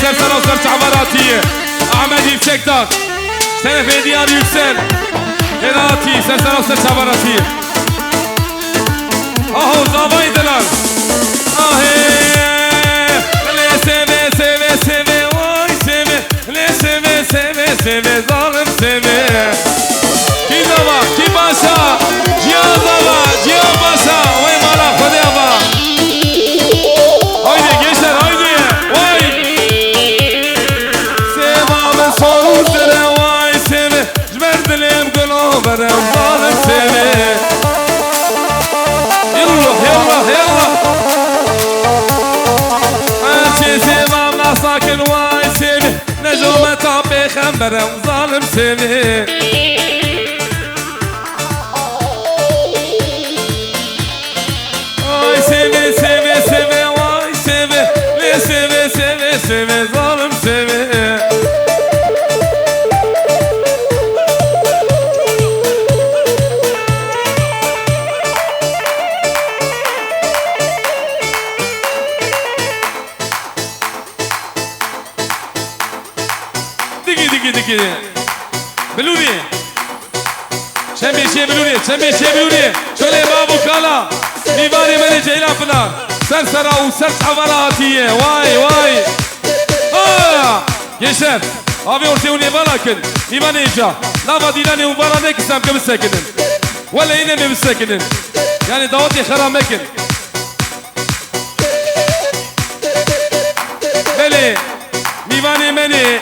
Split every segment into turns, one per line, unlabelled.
سرسرا وسر تعبراتي احمد يفشكتك شرف ديار يكسل هراتي سرسرا وسر تعبراتي اهو زاباي دلال اهي لي سيفي سيفي سيفي واي سيفي لي سيفي سيفي سيفي ظالم سيفي كي زابا كي باشا جيا زابا جيا باشا وي مالا خدي ابا هايدي gençler هايدي واي سيفا من صوتنا واي سيفي جبرت لهم قلوب انا ظالم سيفي يلا يلا يلا هاتي سيفا من ساكن واي سيفي نجومة عبي خمبرة وظالم سيفي واي سيفي سيفي سيفي واي سيفي لي سيفي سيفي سيفي ظالم سيفي دقي بلوني شمي شي بلوني شمي شي بلوني شولي بابو كالا ميباري مني جيلان فنان سرسرة وسرس عمراتية واي واي gençler abi ortaya uğraya bakın İmane İca lava dilani umbara ne kisem ki müstakinin valla yine mi müstakinin yani davet yaharam mekin beli mivani meni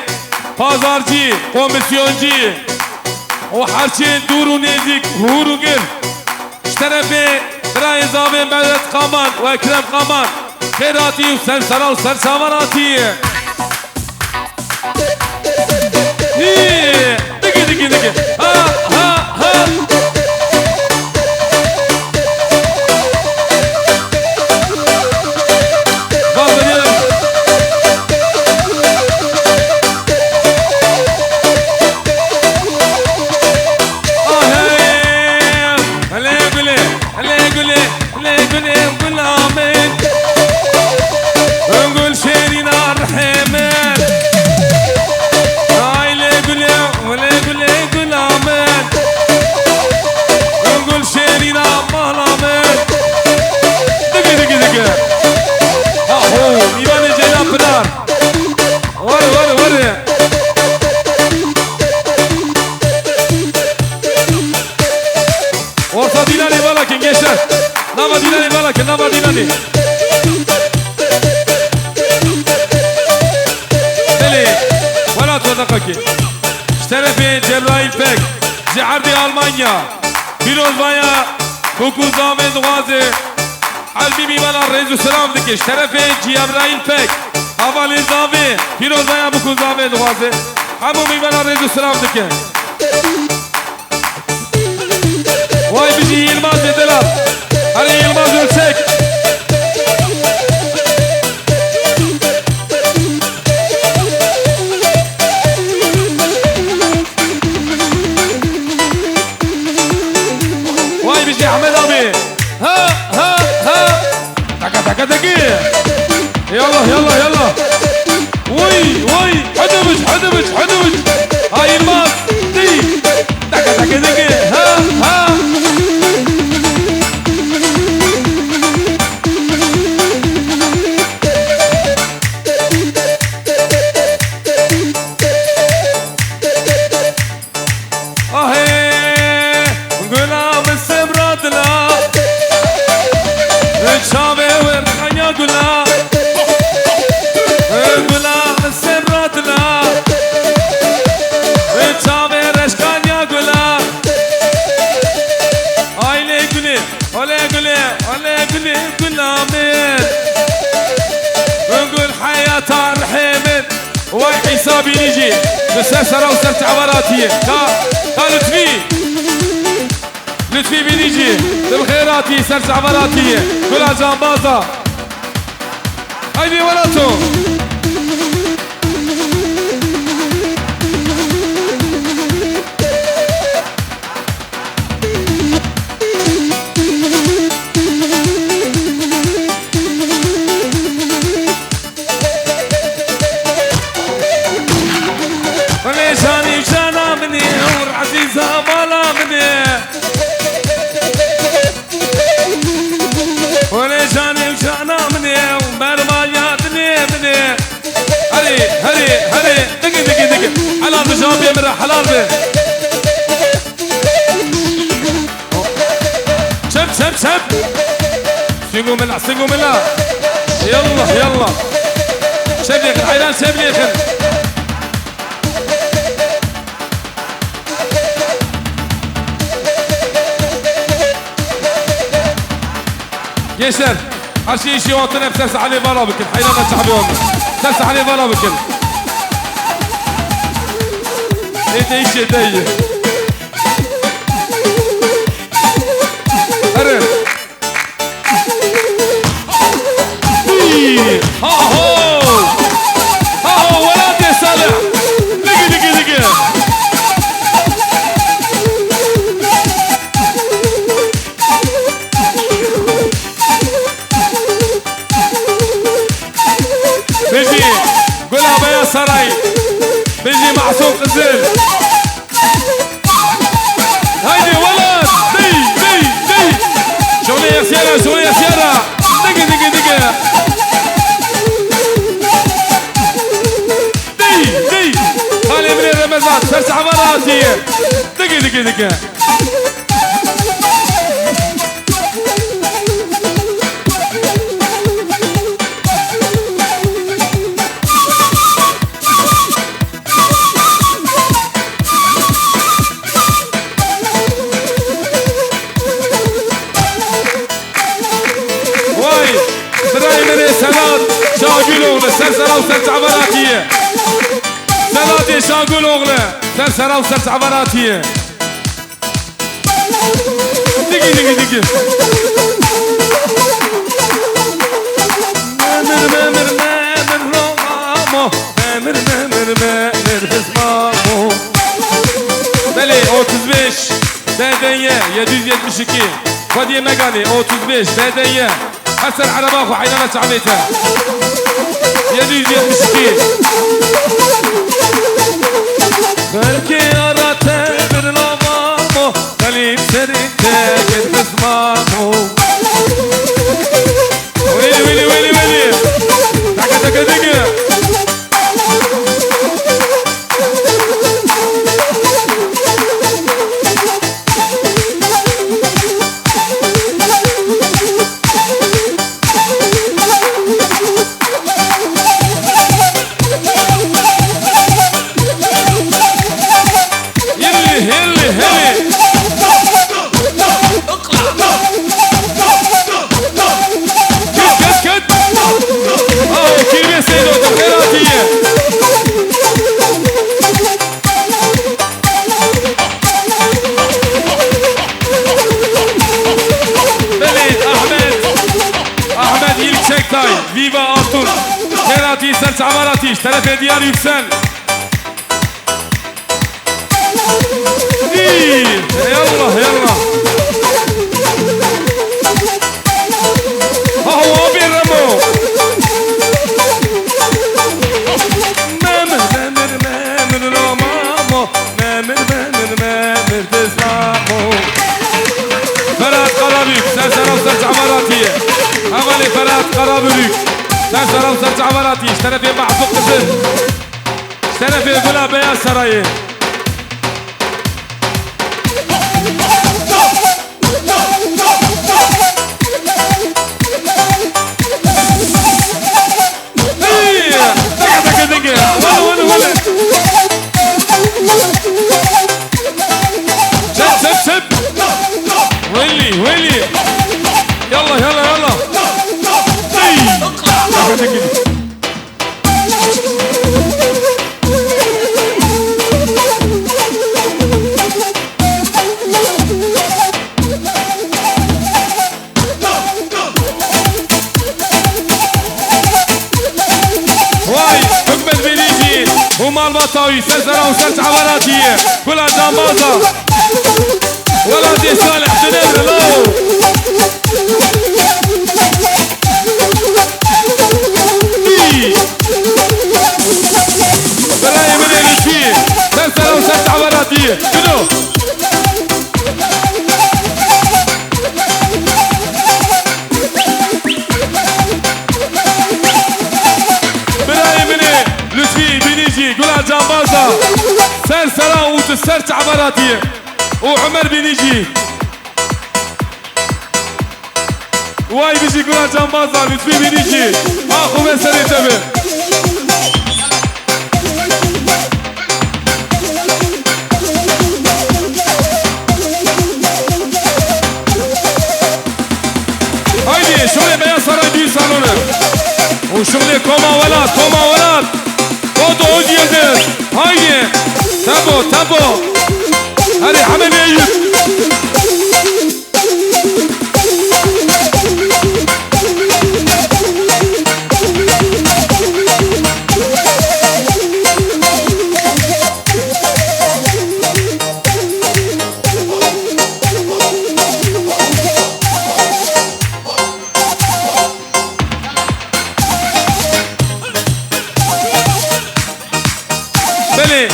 pazarcı komisyoncu o her şeyin duru nezik huru gir işterefi Drai Zavin Mehmet Kaman ve Ekrem Kaman Kherati Hüseyin Saral Sersavarati Digi ha ha ha Orta dilani balakın gençler. Nava dilani balakın, nava dilani. Beli, vela todakaki. İşterefi Cebrail Pek, Cihardi Almanya, Firoz Baya, Kukuz Ahmet Gazi, Halbimi bana Rezu Selam diki. İşterefi Cebrail Pek, Havali Zavi, Firoz Baya, Kukuz Ahmet Gazi, Hamumi bana Rezu Selam diki. Vay bizi Yılmaz dediler. Hani Yılmaz ölsek. Vay bizi Ahmet abi. Ha ha ha. Taka taka taki. Yallah yallah yallah. Vay vay. Hadi bıç. Ha Yılmaz. Değil. Taka taka taki. Ha ha. حسابي نجي نسرسرة وسرت عبراتي لطفي بنيجي بالخيراتي سرت عبراتي كلها جامبازة هايدي ولاتو بلي دقي دقي دقي حلال بجواب يا مرة حلال بي شب شب شب سيقو ملا سيقو ملا يلا يلا شب لي خل حيران شب لي خل gençler her şey işi yönetin hep ses Ali var abi kil hayran açabi oldu ses Ali var abi kil ne işi değil hadi ha ho ولا تصالح دقي دقي دقي بيجي قولها بيا سراي بيجي معصوم قزل هيدي ولد دي دي دي شغلي يا سيارة شغلي يا سيارة دقي دقي دقي دي دي خالي من الرمزات سرس عباراتي دقي دقي دقي سلات شاقول اوغله سرسرا وسرس عباراتيه سلاتي شاقول اوغله سرسرا وسرس عباراتيه دقي دقي دقي مامر رومامو مامر بسمامو بلي 35 بدنيه 772 فاديه مقالي 35 بدنيه حسن على باخو حينما تعبيتها يديد مسكين بلكي أراته بالغمامو قليل سريته قد بسمامو ويلي ويلي ويلي ويلي تاكا تاكا دقيقة Viva Artur Kerati Serç Amaratiş Tarafe Diyar Yüksel Yallah yallah Hava bir ramo Memir romamo Memir tezmamo Ferhat Karabük Sen Serap Serç Amaratiye Havali Ferhat Karabük Sen Serap Serç Amaratiş Tarafe Mahfuk Kızıl Tarafe Gula Beyaz Sarayı ويلي يلا يلا يلا واي حكمة بليجي ومال بطاوي سلسلة وسلس عباراتية كلها جامبازة ولا دي صالح تنير لو بلاي من الاشي سلسلة وسلس عباراتية شنو بلاي من لطفي بنيجي قول سرت عبراتي وعمر بنيجي واي بيجي كرة جنبازة لطفي بنيجي اخو بسري تبه هايدي شغلي بيا سراي دي سالونه وشغلي كوما ولاد خودو عود يلدز هايدي تابو هاري حبيبي ايوب بلي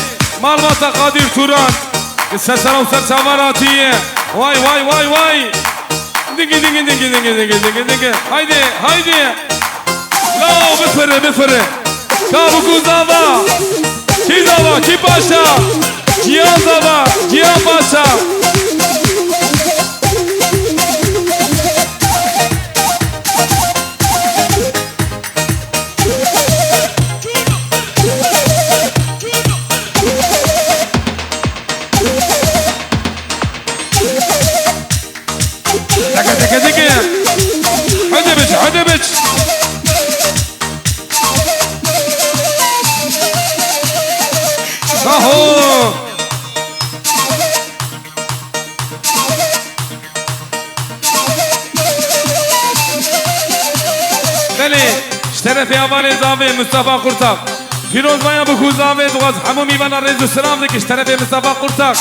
مالماتا قادر توران السلسلة وسلسلة مراتية واي دقي هايدي لا بفره كابوكو زابا كي باشا جيان زابا جيان باشا دقي حدبج اهو بلي اشترى في امان زاوي مصطفى قرطاق فيروز مايا بكو زاوي دواز حمومي بنا ريز السلام ديك اشترى في مصطفى قرطاق